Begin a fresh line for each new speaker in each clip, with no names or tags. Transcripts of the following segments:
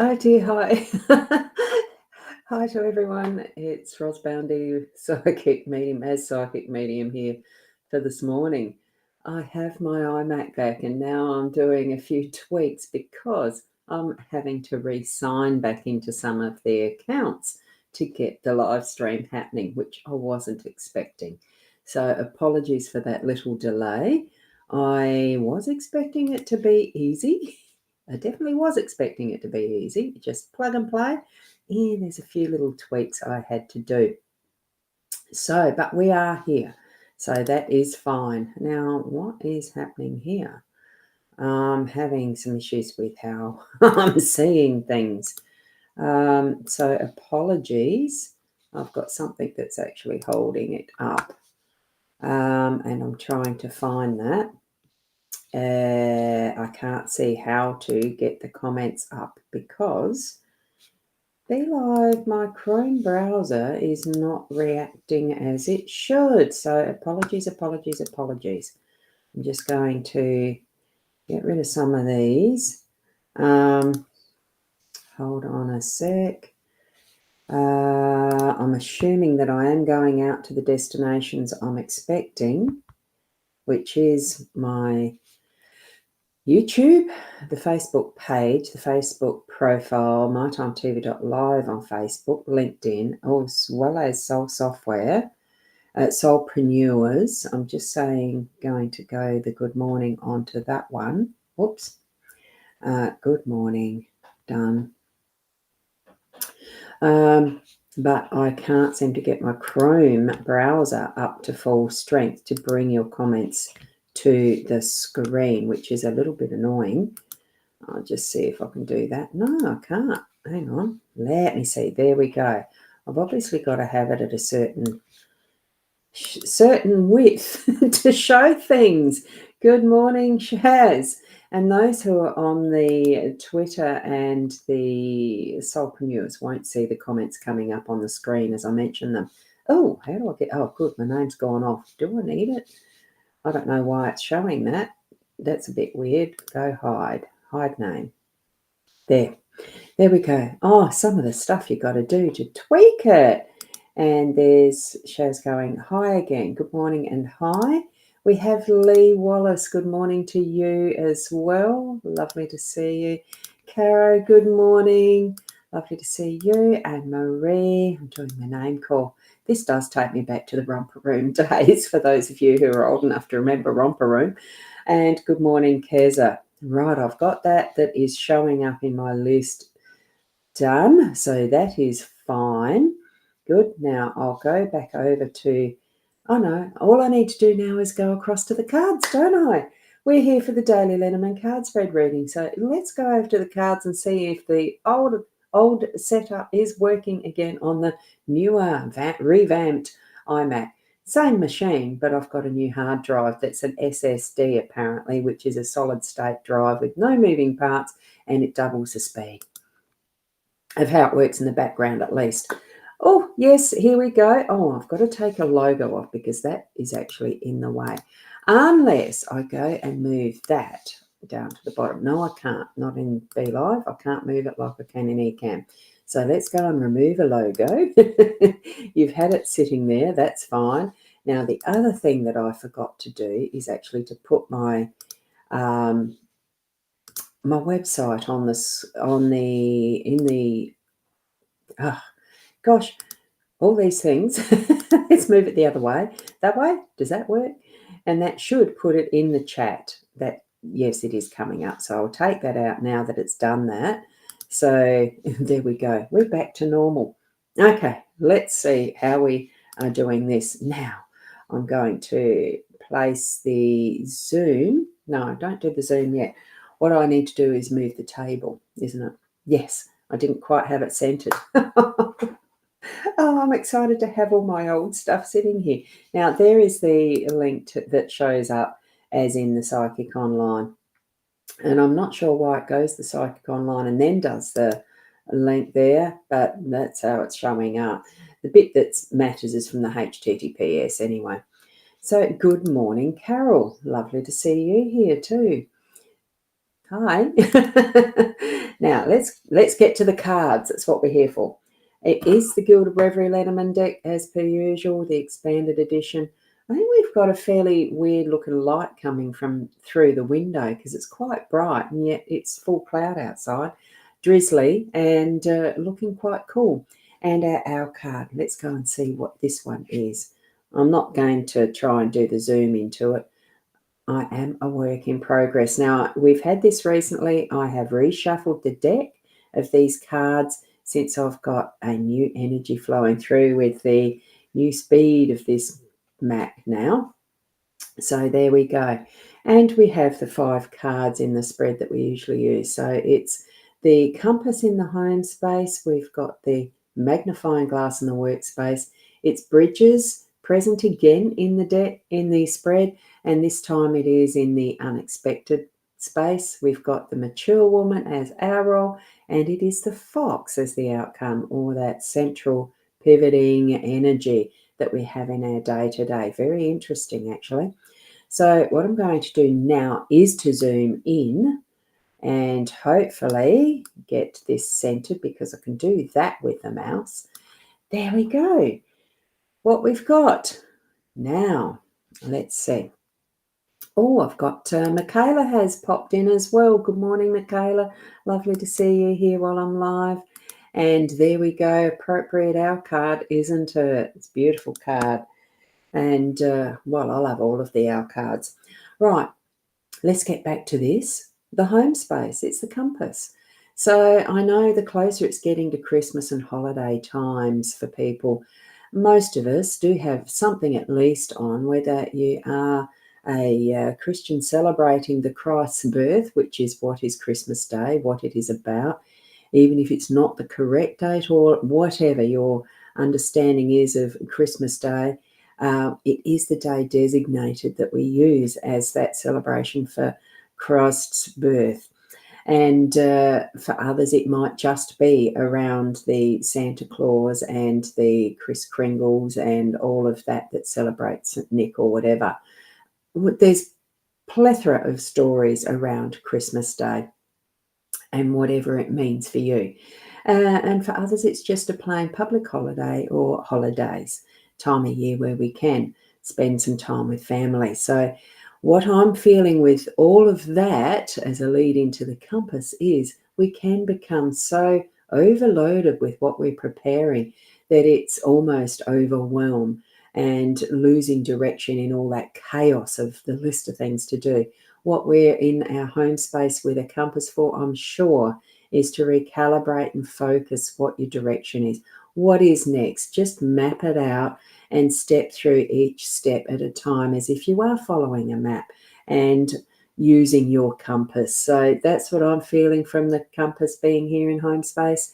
Oh dear, hi. Hi to everyone. It's rosboundy, psychic medium here for this morning. I have my iMac back and now I'm doing a few tweaks because I'm having to re-sign back into some of the accounts to get the live stream happening, which I wasn't expecting. So apologies for that little delay. I was expecting it to be easy. I definitely was expecting it to be easy, just plug and play. And there's a few little tweaks I had to do. So, but we are here. So that is fine. Now, what is happening here? I'm having some issues with how I'm seeing things. So apologies. I've got something that's actually holding it up. And I'm trying to find that. I can't see how to get the comments up because BeLive, my Chrome browser is not reacting as it should. So apologies. I'm just going to get rid of some of these. Hold on a sec. I'm assuming that I am going out to the destinations I'm expecting, which is my YouTube, the Facebook page, the Facebook profile, mytimetv.live on Facebook, LinkedIn, as well as Soul Software, Soulpreneurs. I'm just going to go the good morning onto that one. Whoops. Good morning. Done. But I can't seem to get my Chrome browser up to full strength to bring your comments to the screen, which is a little bit annoying. I'll just see if I can do that. No, I can't. Hang on. Let me see. There we go. I've obviously got to have it at a certain width to show things. Good morning, Shaz. And those who are on the Twitter and the Soulpreneurs won't see the comments coming up on the screen as I mention them. Oh, how do I get... Oh, good. My name's gone off. Do I need it? I don't know why it's showing that. That's a bit weird. Go hide. Hide name. There we go. Oh, some of the stuff you got to do to tweak it. And there's Shaz going, hi again. Good morning and hi. We have Lee Wallace. Good morning to you as well. Lovely to see you. Caro, good morning. Lovely to see you. And Marie, I'm doing the name call. This does take me back to the romper room days for those of you who are old enough to remember romper room. And good morning, Keza. Right, I've got that is showing up in my list. Done. So that is fine. Good. Now I'll go back over to, oh no, all I need to do now is go across to the cards, don't I? We're here for the daily Lenormand card spread reading. So let's go over to the cards and see if the old setup is working again on the newer, revamped iMac. Same machine, but I've got a new hard drive that's an SSD apparently, which is a solid state drive with no moving parts, and it doubles the speed of how it works in the background at least. Oh, yes, here we go. Oh, I've got to take a logo off because that is actually in the way. Unless I go and move that down to the bottom. No, I can't. Not in BeLive. I can't move it like I can in Ecamm. So let's go and remove a logo. You've had it sitting there. That's fine. Now, the other thing that I forgot to do is actually to put my my website on this gosh, all these things. Let's move it the other way. That way, does that work? And that should put it in the chat that yes, it is coming up. So I'll take that out now that it's done that. So there we go. We're back to normal. Okay, let's see how we are doing this now. I'm going to place the Zoom. No, don't do the Zoom yet. What I need to do is move the table, isn't it? Yes, I didn't quite have it centered. Oh, I'm excited to have all my old stuff sitting here. Now, there is the link that shows up as in the Psychic Online. And I'm not sure why it goes the Psychic Online and then does the link there, but that's how it's showing up. The bit that matters is from the HTTPS anyway. So good morning, Carol. Lovely to see you here too. Hi. Now let's get to the cards. That's what we're here for. It is the Gilded Reverie Lenormand deck, as per usual, the expanded edition. I think we've got a fairly weird looking light coming from through the window because it's quite bright and yet it's full cloud outside, drizzly and looking quite cool. And our card. Let's go and see what this one is. I'm not going to try and do the zoom into it. I am a work in progress. Now, we've had this recently. I have reshuffled the deck of these cards since I've got a new energy flowing through with the new speed of this Mac now. So there we go. And we have the 5 cards in the spread that we usually use. So it's the compass in the home space. We've got the magnifying glass in the workspace. It's bridges present again in the deck, in the spread, and this time it is in the unexpected space. We've got the mature woman as our role, and it is the fox as the outcome, or that central pivoting energy that we have in our day-to-day. Very interesting, actually. So what I'm going to do now is to zoom in and hopefully get this centered, because I can do that with the mouse. There we go. What we've got now, let's see. Oh, I've got Michaela has popped in as well. Good morning, Michaela. Lovely to see you here while I'm live. And there we go. Appropriate our card, isn't it? It's a beautiful card. And, well, I love all of the our cards. Right, let's get back to this. The home space, it's the compass. So I know the closer it's getting to Christmas and holiday times for people, most of us do have something at least on, whether you are a Christian celebrating the Christ's birth, which is what is Christmas Day, what it is about, even if it's not the correct date or whatever your understanding is of Christmas Day. It is the day designated that we use as that celebration for Christ's birth. And for others, it might just be around the Santa Claus and the Kris Kringles and all of that celebrates Nick or whatever. There's plethora of stories around Christmas Day and whatever it means for you. And for others, it's just a plain public holiday or holidays, time of year where we can spend some time with family. So what I'm feeling with all of that as a lead into the compass is we can become so overloaded with what we're preparing that it's almost overwhelmed and losing direction in all that chaos of the list of things to do. What we're in our home space with a compass for, I'm sure, is to recalibrate and focus what your direction is. What is next? Just map it out and step through each step at a time as if you are following a map and using your compass. So that's what I'm feeling from the compass being here in home space.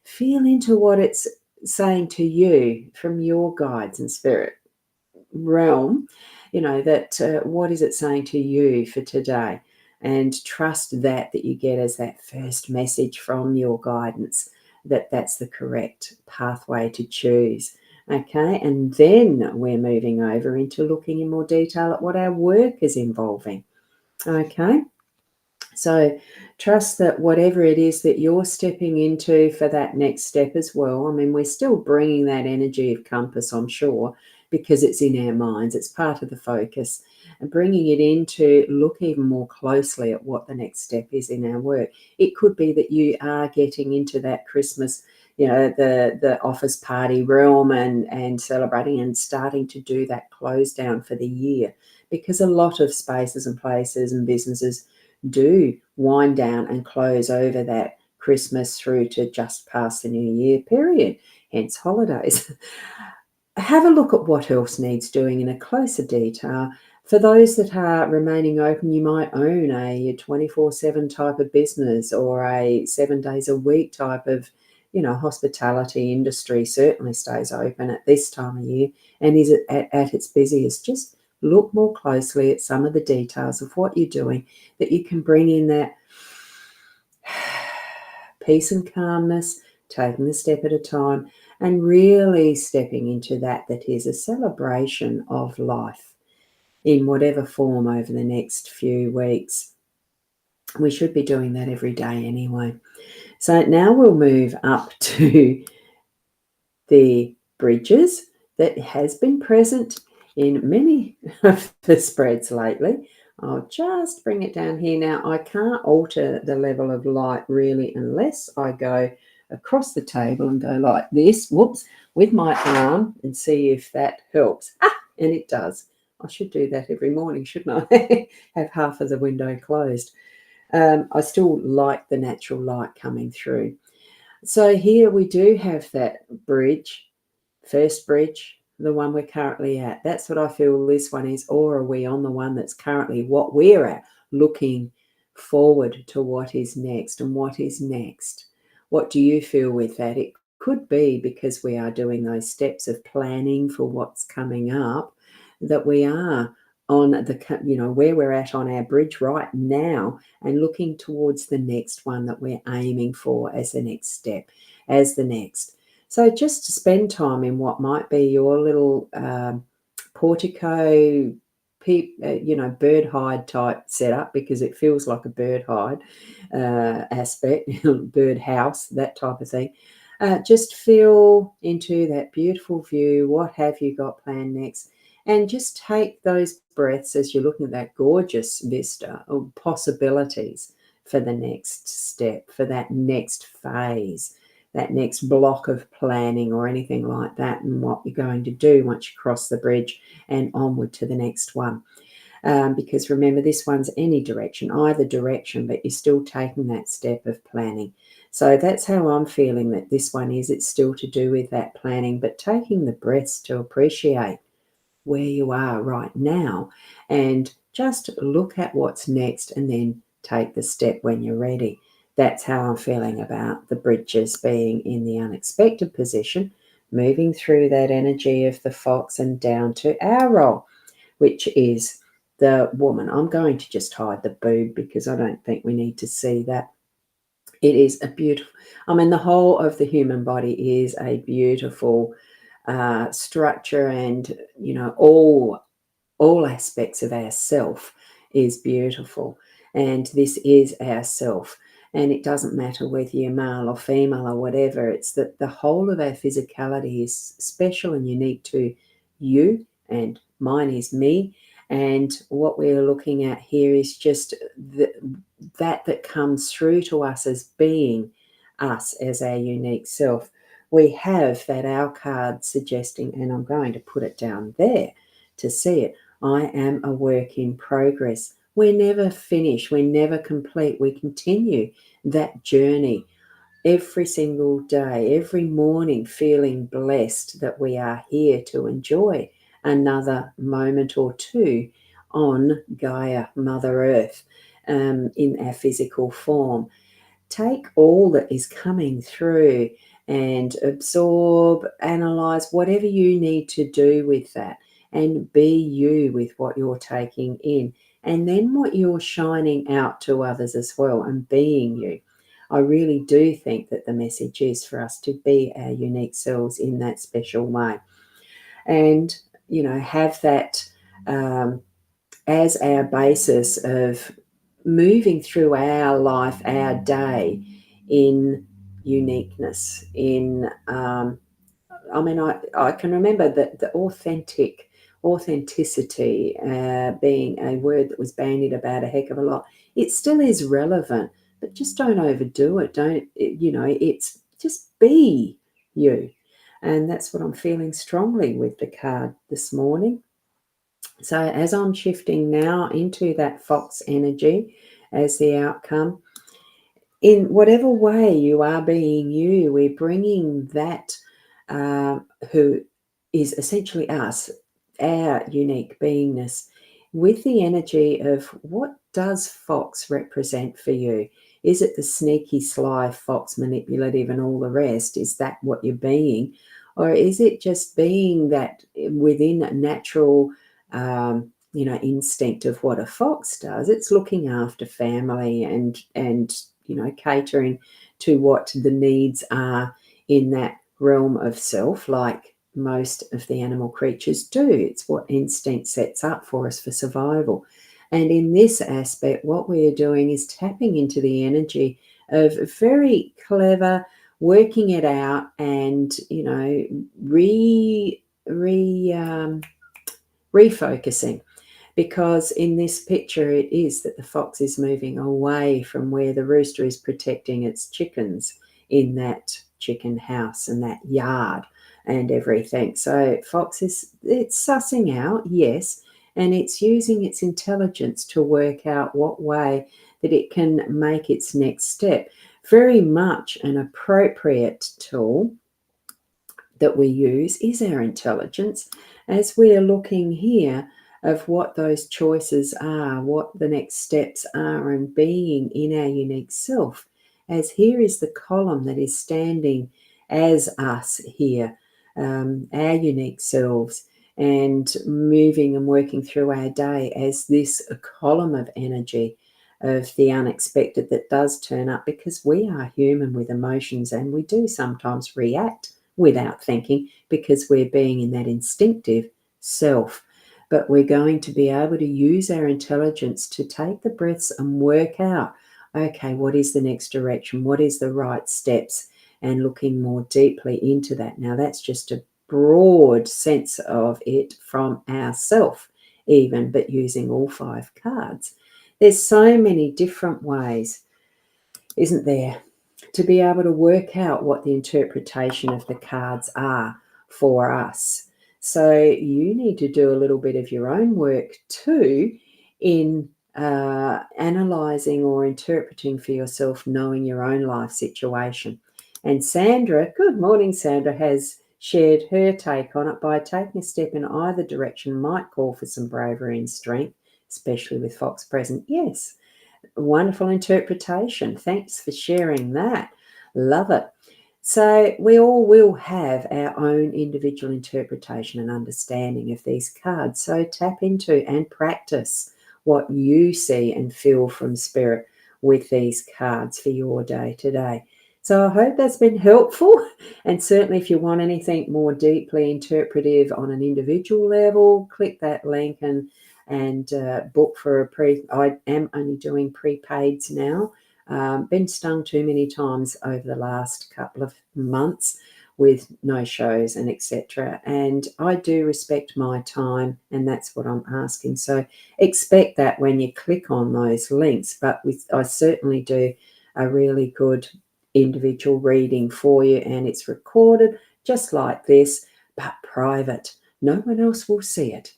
Feel into what it's saying to you from your guides and spirit realm, that what is it saying to you for today, and trust that you get as that first message from your guidance, that's the correct pathway to choose. Okay, and then we're moving over into looking in more detail at what our work is involving. Okay, so trust that whatever it is that you're stepping into for that next step as well, I mean, we're still bringing that energy of compass, I'm sure, because it's in our minds, it's part of the focus, and bringing it in to look even more closely at what the next step is in our work. It could be that you are getting into that Christmas, the office party realm and celebrating and starting to do that close down for the year, because a lot of spaces and places and businesses do wind down and close over that Christmas through to just past the New Year period, hence holidays. Have a look at what else needs doing in a closer detail. For those that are remaining open, you might own a 24/7 type of business or a 7 days a week type of, hospitality industry certainly stays open at this time of year and is at its busiest. Just look more closely at some of the details of what you're doing, that you can bring in that peace and calmness, taking the step at a time, and really stepping into that is a celebration of life in whatever form over the next few weeks. We should be doing that every day anyway. So now we'll move up to the bridges that has been present in many of the spreads lately. I'll just bring it down here now. I can't alter the level of light really unless I go across the table and go like this, whoops, with my arm and see if that helps. And it does. I should do that every morning, shouldn't I? Have half of the window closed. I still like the natural light coming through. So here we do have that bridge, first bridge, the one we're currently at. That's what I feel this one is. Or are we on the one that's currently what we're at, looking forward to what is next? And what is next? What do you feel with that? It could be because we are doing those steps of planning for what's coming up, that we are on the, where we're at on our bridge right now and looking towards the next one that we're aiming for as the next step, as the next. So just to spend time in what might be your little portico, bird hide type setup, because it feels like a bird hide aspect, bird house, that type of thing. Just feel into that beautiful view. What have you got planned next? And just take those breaths as you're looking at that gorgeous vista of possibilities for the next step, for that next phase, that next block of planning or anything like that, and what you're going to do once you cross the bridge and onward to the next one. Because remember, this one's any direction, either direction, but you're still taking that step of planning. So that's how I'm feeling that this one is. It's still to do with that planning, but taking the breaths to appreciate where you are right now and just look at what's next and then take the step when you're ready. That's how I'm feeling about the bridges being in the unexpected position, moving through that energy of the fox and down to our role, which is the woman. I'm going to just hide the boob because I don't think we need to see that. It is a beautiful, the whole of the human body is a beautiful structure, and all aspects of ourself is beautiful, and this is ourself. And it doesn't matter whether you're male or female or whatever, it's that the whole of our physicality is special and unique to you, and mine is me. And what we're looking at here is just that comes through to us as being us, as our unique self. We have that our card suggesting, and I'm going to put it down there to see it. I am a work in progress. We're never finished. We're never complete. We continue that journey every single day, every morning, feeling blessed that we are here to enjoy another moment or two on Gaia, Mother Earth, in our physical form. Take all that is coming through and absorb, analyze, whatever you need to do with that, and be you with what you're taking in, and then what you're shining out to others as well, and being you. I really do think that the message is for us to be our unique selves in that special way, and have that as our basis of moving through our life, our day, in uniqueness, in I can remember that the authenticity being a word that was bandied about a heck of a lot. It still is relevant, but just don't overdo it. It's just be you. And that's what I'm feeling strongly with the card this morning. So as I'm shifting now into that fox energy as the outcome, in whatever way you are being you, we're bringing that who is essentially us, our unique beingness, with the energy of what does fox represent for you? Is it the sneaky, sly fox, manipulative, and all the rest? Is that what you're being? Or is it just being that within a natural instinct of what a fox does? It's looking after family and catering to what the needs are in that realm of self, like most of the animal creatures do. It's what instinct sets up for us for survival. And in this aspect, what we are doing is tapping into the energy of very clever working it out and, refocusing. Because in this picture, it is that the fox is moving away from where the rooster is protecting its chickens in that chicken house and that yard and everything. So fox it's sussing out, yes, and it's using its intelligence to work out what way that it can make its next step. Very much an appropriate tool that we use is our intelligence, as we are looking here of what those choices are, what the next steps are, and being in our unique self. As here is the column that is standing as us here, our unique selves, and moving and working through our day as this column of energy of the unexpected that does turn up, because we are human with emotions and we do sometimes react without thinking because we're being in that instinctive self. But we're going to be able to use our intelligence to take the breaths and work out, okay, what is the next direction? What is the right steps? And looking more deeply into that. Now, that's just a broad sense of it from ourself, even, but using all 5 cards. There's so many different ways, isn't there, to be able to work out what the interpretation of the cards are for us. So you need to do a little bit of your own work too in analysing or interpreting for yourself, knowing your own life situation. And Sandra, good morning, Sandra, has shared her take on it. By taking a step in either direction might call for some bravery and strength, especially with Fox present. Yes. Wonderful interpretation. Thanks for sharing that. Love it. So we all will have our own individual interpretation and understanding of these cards. So tap into and practice what you see and feel from spirit with these cards for your day today. So I hope that's been helpful. And certainly if you want anything more deeply interpretive on an individual level, click that link and book for a I am only doing prepaids now. Been stung too many times over the last couple of months with no shows and etc. And I do respect my time, and that's what I'm asking. So expect that when you click on those links. But I certainly do a really good individual reading for you, and it's recorded just like this, but private. No one else will see it.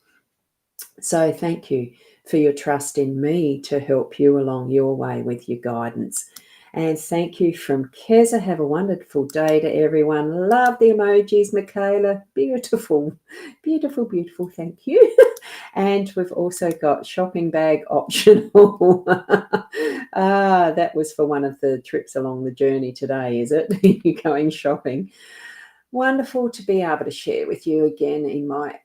So thank you for your trust in me to help you along your way with your guidance. And thank you from Keza. Have a wonderful day to everyone. Love the emojis, Michaela. Beautiful, beautiful, beautiful. Thank you. And we've also got shopping bag optional. That was for one of the trips along the journey today, is it? You're going shopping. Wonderful to be able to share with you again in my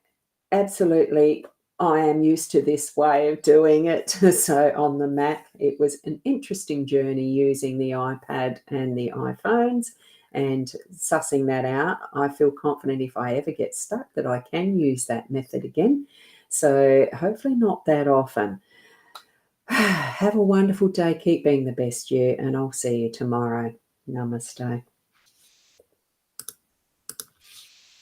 absolutely, I am used to this way of doing it. So on the Mac, it was an interesting journey using the iPad and the iPhones and sussing that out. I feel confident if I ever get stuck that I can use that method again. So hopefully not that often. Have a wonderful day. Keep being the best you, and I'll see you tomorrow. Namaste.